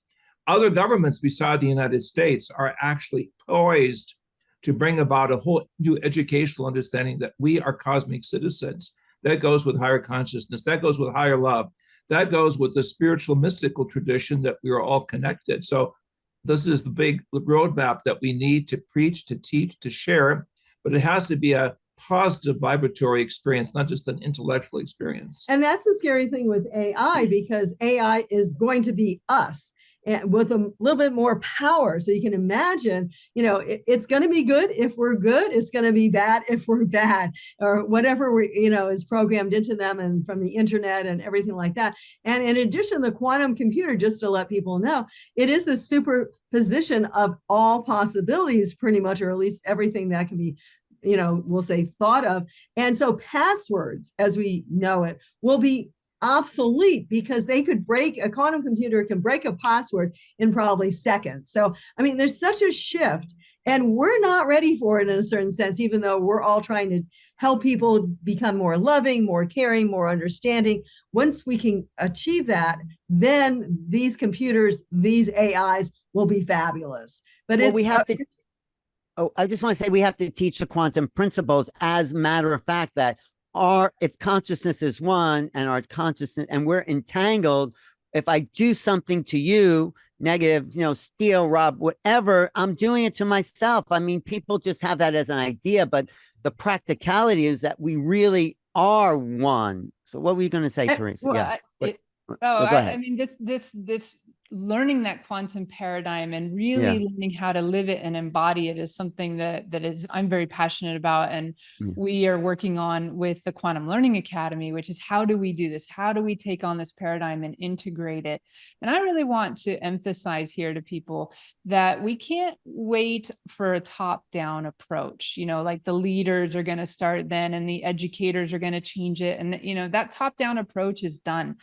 other governments beside the United States are actually poised to bring about a whole new educational understanding that we are cosmic citizens. That goes with higher consciousness. That goes with higher love. That goes with the spiritual mystical tradition that we are all connected. So this is the big roadmap that we need to preach, to teach, to share, but it has to be a positive vibratory experience, not just an intellectual experience. And that's the scary thing with AI, because AI is going to be us, and with a little bit more power. So you can imagine, you know, it's going to be good if we're good. It's going to be bad if we're bad, or whatever we, you know, is programmed into them and from the internet and everything like that. And in addition, the quantum computer, just to let people know, it is the superposition of all possibilities, pretty much, or at least everything that can be, you know, we'll say thought of. And so passwords, as we know it, will be obsolete, because they could a quantum computer can break a password in probably seconds. So, I mean, there's such a shift, and we're not ready for it in a certain sense, even though we're all trying to help people become more loving, more caring, more understanding. Once we can achieve that, then these computers, these AIs will be fabulous. But we have to. Oh, I just want to say we have to teach the quantum principles, as a matter of fact, that if consciousness is one, and our consciousness, and we're entangled, if I do something to you negative, you know, steal, rob, whatever, I'm doing it to myself. I mean, people just have that as an idea, but the practicality is that we really are one. So what were you going to say, Theresa? Well, go ahead. I mean, this learning that quantum paradigm and really learning how to live it and embody it is something that I'm very passionate about. And we are working on with the Quantum Learning Academy, which is, how do we do this? How do we take on this paradigm and integrate it? And I really want to emphasize here to people that we can't wait for a top-down approach. You know, like the leaders are going to start then, and the educators are going to change it. And, you know, that top-down approach is done.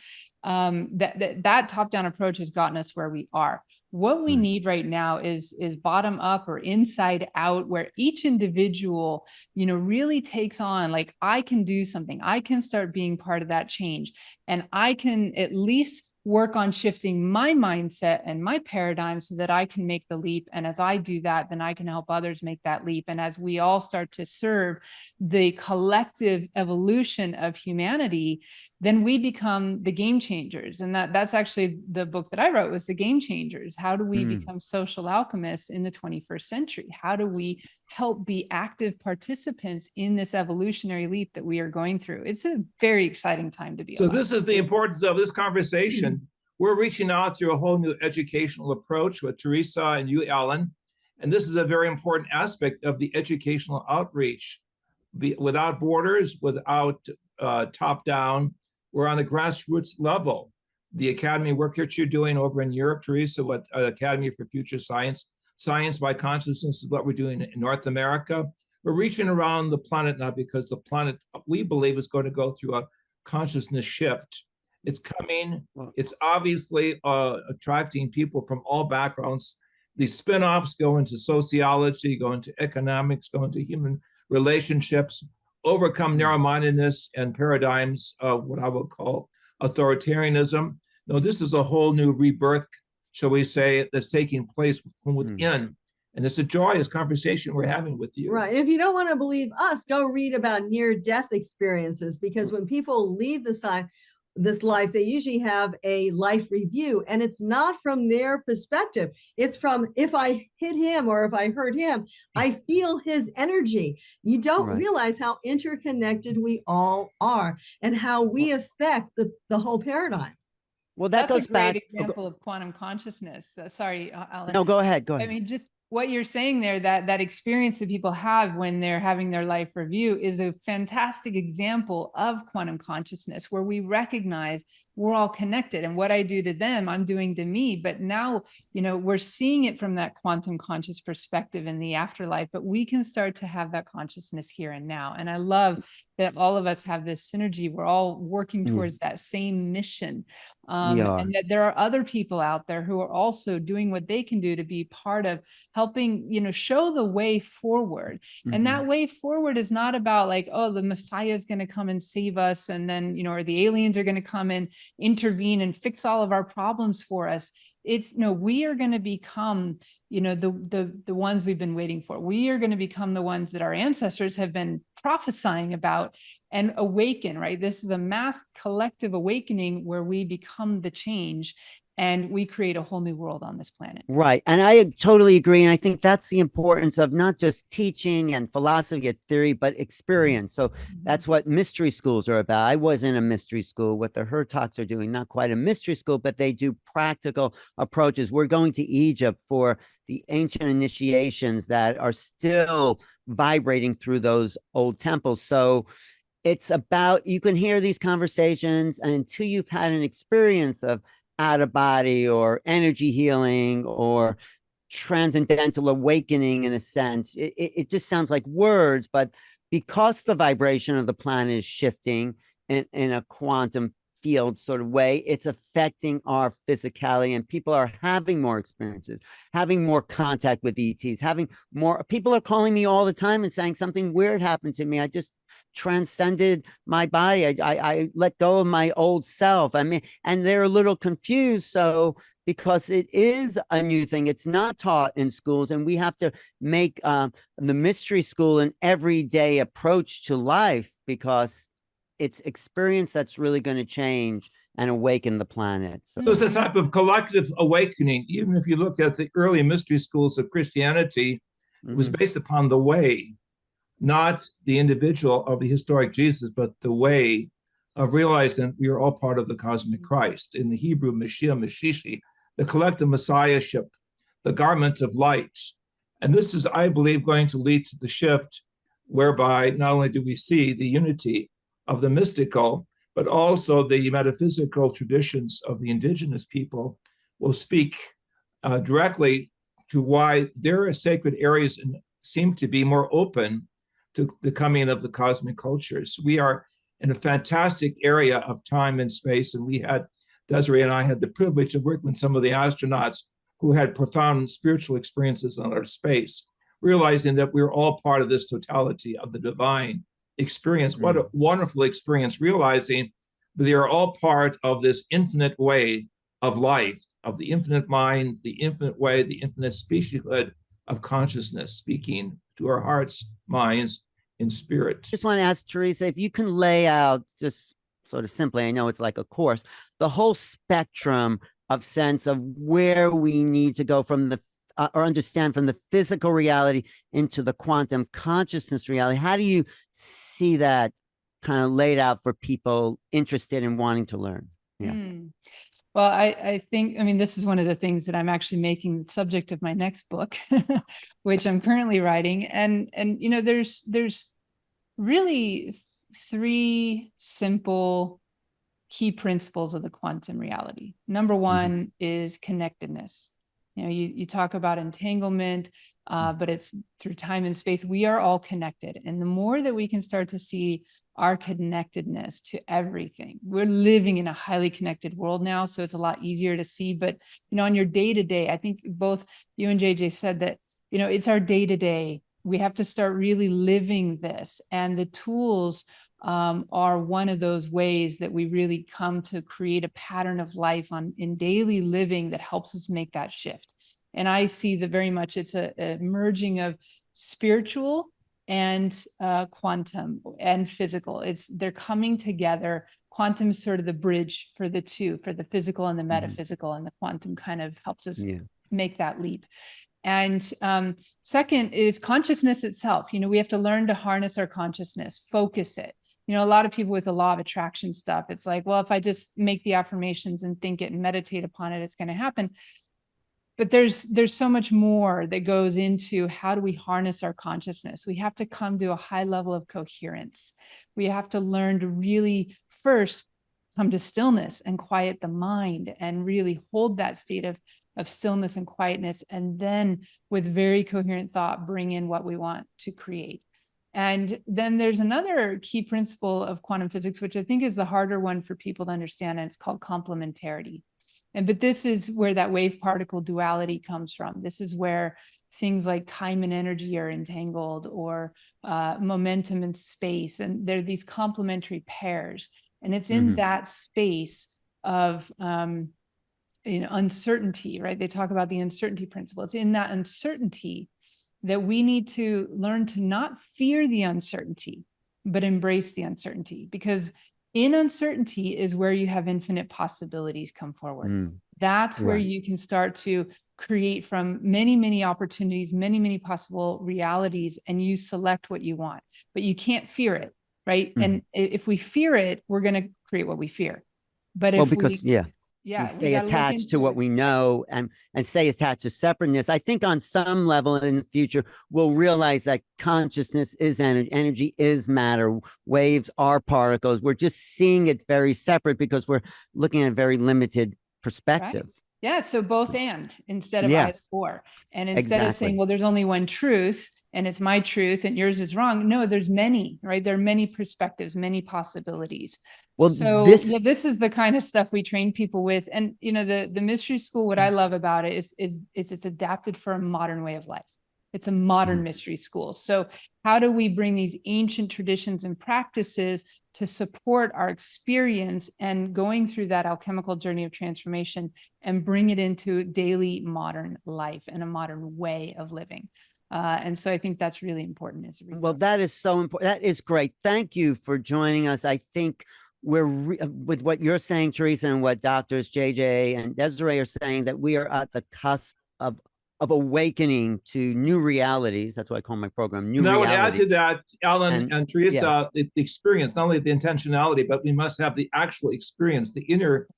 That top-down approach has gotten us where we are. What we need right now is bottom up or inside out, where each individual, you know, really takes on, like, I can do something. I can start being part of that change, and I can at least work on shifting my mindset and my paradigm so that I can make the leap. And as I do that, then I can help others make that leap. And as we all start to serve the collective evolution of humanity, then we become the game changers. And that's actually the book that I wrote, was The Game Changers. How do we become social alchemists in the 21st century? How do we help be active participants in this evolutionary leap that we are going through? It's a very exciting time to be alive. So this is the importance of this conversation. We're reaching out through a whole new educational approach with Theresa and you, Alan. And this is a very important aspect of the educational outreach. Without borders, without top-down, we're on the grassroots level. The academy work that you're doing over in Europe, Theresa, what Academy for Future Science, Science by Consciousness is what we're doing in North America. We're reaching around the planet now because the planet, we believe, is going to go through a consciousness shift. It's coming. It's obviously attracting people from all backgrounds. These spin-offs go into sociology, go into economics, go into human relationships, overcome narrow-mindedness and paradigms of what I would call authoritarianism. No, this is a whole new rebirth, shall we say, that's taking place from within. And it's a joyous conversation we're having with you. Right. If you don't want to believe us, go read about near-death experiences, because when people leave this life, they usually have a life review, and it's not from their perspective. It's from, if I hit him or if I hurt him, I feel his energy. You don't realize how interconnected we all are and how we affect the whole paradigm. Well, that goes back. That's a great example of quantum consciousness. Sorry, Alan. No, go ahead. Go ahead. I mean, just what you're saying there, that experience that people have when they're having their life review is a fantastic example of quantum consciousness, where we recognize we're all connected, and what I do to them, I'm doing to me. But now, we're seeing it from that quantum conscious perspective in the afterlife, but we can start to have that consciousness here and now. And I love that all of us have this synergy. We're all working towards that same mission. And that there are other people out there who are also doing what they can do to be part of helping, show the way forward. And that way forward is not about like, oh, the Messiah is going to come and save us, and then, or the aliens are going to come and intervene and fix all of our problems for us. It's no, we are going to become, the ones we've been waiting for. We are going to become the ones that our ancestors have been prophesying about and awaken, right? This is a mass collective awakening where we become the change and we create a whole new world on this planet. Right. And I totally agree. And I think that's the importance of not just teaching and philosophy and theory, but experience. So that's what mystery schools are about. I was in a mystery school. What the Hurtaks are doing, not quite a mystery school, but they do practical approaches. We're going to Egypt for the ancient initiations that are still vibrating through those old temples. So it's about, you can hear these conversations, and until you've had an experience of out of body or energy healing or transcendental awakening, in a sense, it just sounds like words. But because the vibration of the planet is shifting in a quantum field sort of way, it's affecting our physicality, and people are having more experiences, having more contact with ETs, having more. People are calling me all the time and saying something weird happened to me. I just transcended my body. I let go of my old self. I mean, and they're a little confused. So because it is a new thing, it's not taught in schools, and we have to make the mystery school an everyday approach to life, because it's experience that's really going to change and awaken the planet. So it's a type of collective awakening. Even if you look at the early mystery schools of Christianity, it was based upon the way, not the individual of the historic Jesus, but the way of realizing we are all part of the cosmic Christ. In the Hebrew, Mashiach, Mashishi, the collective messiahship, the garment of light. And this is, I believe, going to lead to the shift whereby not only do we see the unity of the mystical, but also the metaphysical traditions of the indigenous people will speak directly to why their sacred areas seem to be more open to the coming of the cosmic cultures. We are in a fantastic area of time and space, and Desiree and I had the privilege of working with some of the astronauts who had profound spiritual experiences in outer space, realizing that we're all part of this totality of the divine experience. What a wonderful experience, realizing but they are all part of this infinite way of life, of the infinite mind, the infinite way, the infinite specieshood of consciousness, speaking to our hearts, minds, and spirits. Just want to ask Theresa if you can lay out just sort of simply, I know it's like a course, the whole spectrum of sense of where we need to go from the or understand from the physical reality into the quantum consciousness reality. How do you see that kind of laid out for people interested in wanting to learn? Yeah. Well, I think, I mean, this is one of the things that I'm actually making the subject of my next book, which I'm currently writing. And you know, there's really three simple key principles of the quantum reality. Number one is connectedness. You know, you talk about entanglement, but it's through time and space. We are all connected. And the more that we can start to see our connectedness to everything, we're living in a highly connected world now. So it's a lot easier to see. But, you know, on your day to day, I think both you and JJ said that, you know, it's our day to day. We have to start really living this. And the tools are one of those ways that we really come to create a pattern of life in daily living that helps us make that shift. And I see that very much it's a merging of spiritual and quantum and physical. They're coming together. Quantum is sort of the bridge for the two, for the physical and the metaphysical, and the quantum kind of helps us make that leap. And second is consciousness itself. You know, we have to learn to harness our consciousness, focus it. You know, a lot of people with the law of attraction stuff, it's like, well, if I just make the affirmations and think it and meditate upon it, it's going to happen. But there's so much more that goes into how do we harness our consciousness. We have to come to a high level of coherence. We have to learn to really first come to stillness and quiet the mind and really hold that state of stillness and quietness. And then with very coherent thought, bring in what we want to create. And then there's another key principle of quantum physics, which I think is the harder one for people to understand, and it's called complementarity. But this is where that wave particle duality comes from. This is where things like time and energy are entangled, or momentum and space. And they're these complementary pairs. And it's in that space of you know, uncertainty, right? They talk about the uncertainty principle. It's in that uncertainty that we need to learn to not fear the uncertainty, but embrace the uncertainty, because in uncertainty is where you have infinite possibilities come forward. That's where you can start to create from many, many opportunities, many, many possible realities, and you select what you want, but you can't fear it, right? And if we fear it, we're going to create what we fear. But if we stay attached to what we know and stay attached to separateness, I think on some level in the future, we'll realize that consciousness is energy is matter. Waves are particles. We're just seeing it very separate because we're looking at a very limited perspective. Right. Yeah. So both and instead of either or. And instead of saying, well, there's only one truth and it's my truth and yours is wrong. No, there's many, right? There are many perspectives, many possibilities. Well, so this is the kind of stuff we train people with. And, you know, the mystery school, what I love about it is it's adapted for a modern way of life. It's a modern mystery school. So how do we bring these ancient traditions and practices to support our experience and going through that alchemical journey of transformation and bring it into daily modern life and a modern way of living? And so I think that's really important. Well, that is so important. That is great. Thank you for joining us. I think we're with what you're saying, Theresa, and what doctors JJ and Desiree are saying, that we are at the cusp of awakening to new realities. That's what I call my program, new reality. I would add to that, Alan and Theresa, the experience, not only the intentionality, but we must have the actual experience, the inner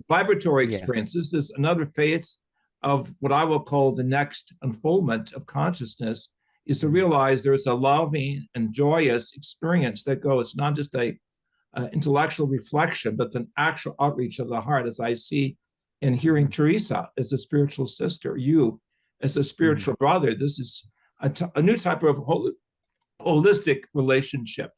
vibratory experience. This is another phase of what I will call the next unfoldment of consciousness, is to realize there's a loving and joyous experience that goes not just a intellectual reflection, but an actual outreach of the heart, as I see in hearing Theresa as a spiritual sister, you as a spiritual brother. This is a new type of holistic relationship.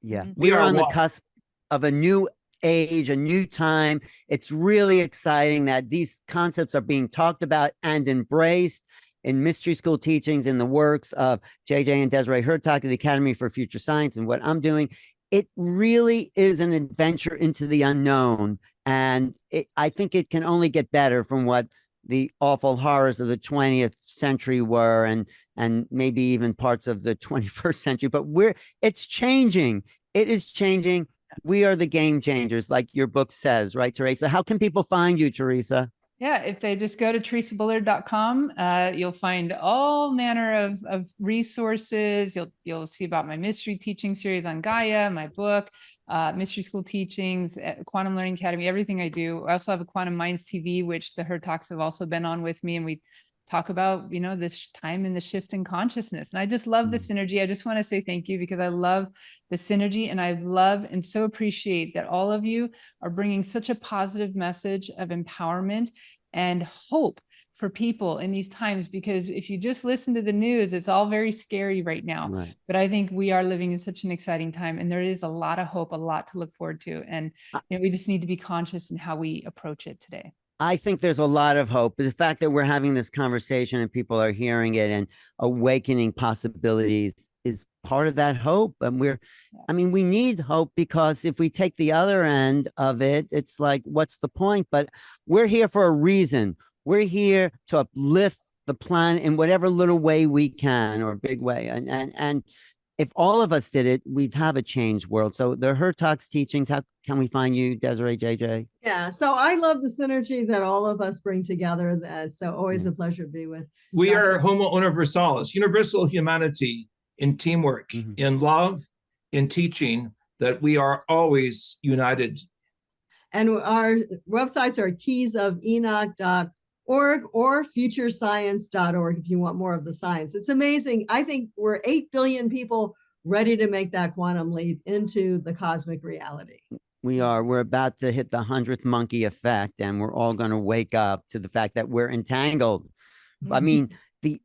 We are on the cusp of a new age, a new time. It's really exciting that these concepts are being talked about and embraced in mystery school teachings, in the works of JJ and Desiree Hurtak of the Academy for Future Science, and what I'm doing it really is an adventure into the unknown. And I think it can only get better from what the awful horrors of the 20th century were, and maybe even parts of the 21st century. But it's changing. It is changing. We are the game changers, like your book says, right, Theresa? How can people find you, Theresa? Yeah, if they just go to theresabullard.com, you'll find all manner of resources. You'll see about my mystery teaching series on Gaia, my book, mystery school teachings, quantum learning academy, everything I do. I also have a Quantum Minds TV, which the Hurtaks have also been on with me, and we talk about, you know, this time in the shift in consciousness. And I just love the synergy. I just want to say thank you, because I love the synergy, and I love and so appreciate that all of you are bringing such a positive message of empowerment and hope for people in these times. Because if you just listen to the news, it's all very scary right now. Right. But I think we are living in such an exciting time, and there is a lot of hope, a lot to look forward to. And you know, we just need to be conscious in how we approach it today. I think there's a lot of hope. The fact that we're having this conversation and people are hearing it and awakening possibilities is part of that hope. And we need hope, because if we take the other end of it, it's like, what's the point? But we're here for a reason. We're here to uplift the planet in whatever little way we can, or big way. And if all of us did it, we'd have a changed world. So the Hurtaks teachings, how can we find you, Desiree, JJ? Yeah, so I love the synergy that all of us bring together. That's so always a pleasure to be with. We are Homo Universalis, universal humanity in teamwork, in love, in teaching, that we are always united. And our websites are keysofenoch.org or futurescience.org if you want more of the science. It's amazing. I think we're 8 billion people ready to make that quantum leap into the cosmic reality. We're about to hit the 100th monkey effect, and we're all going to wake up to the fact that we're entangled. I mean,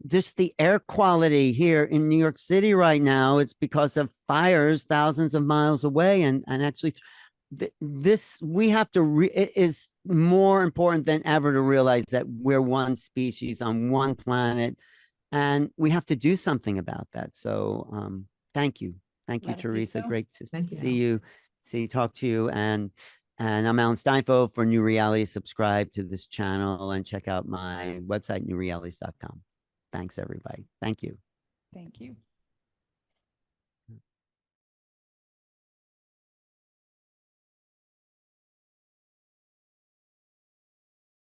just the air quality here in New York City right now, it's because of fires thousands of miles away. And actually, this, we have to, it is more important than ever to realize that we're one species on one planet, and we have to do something about that. So thank you. Thank you, Theresa. So. Great to see you, talk to you. And I'm Alan Steinfeld for New Reality. Subscribe to this channel and check out my website, newrealities.com. Thanks, everybody. Thank you. Thank you.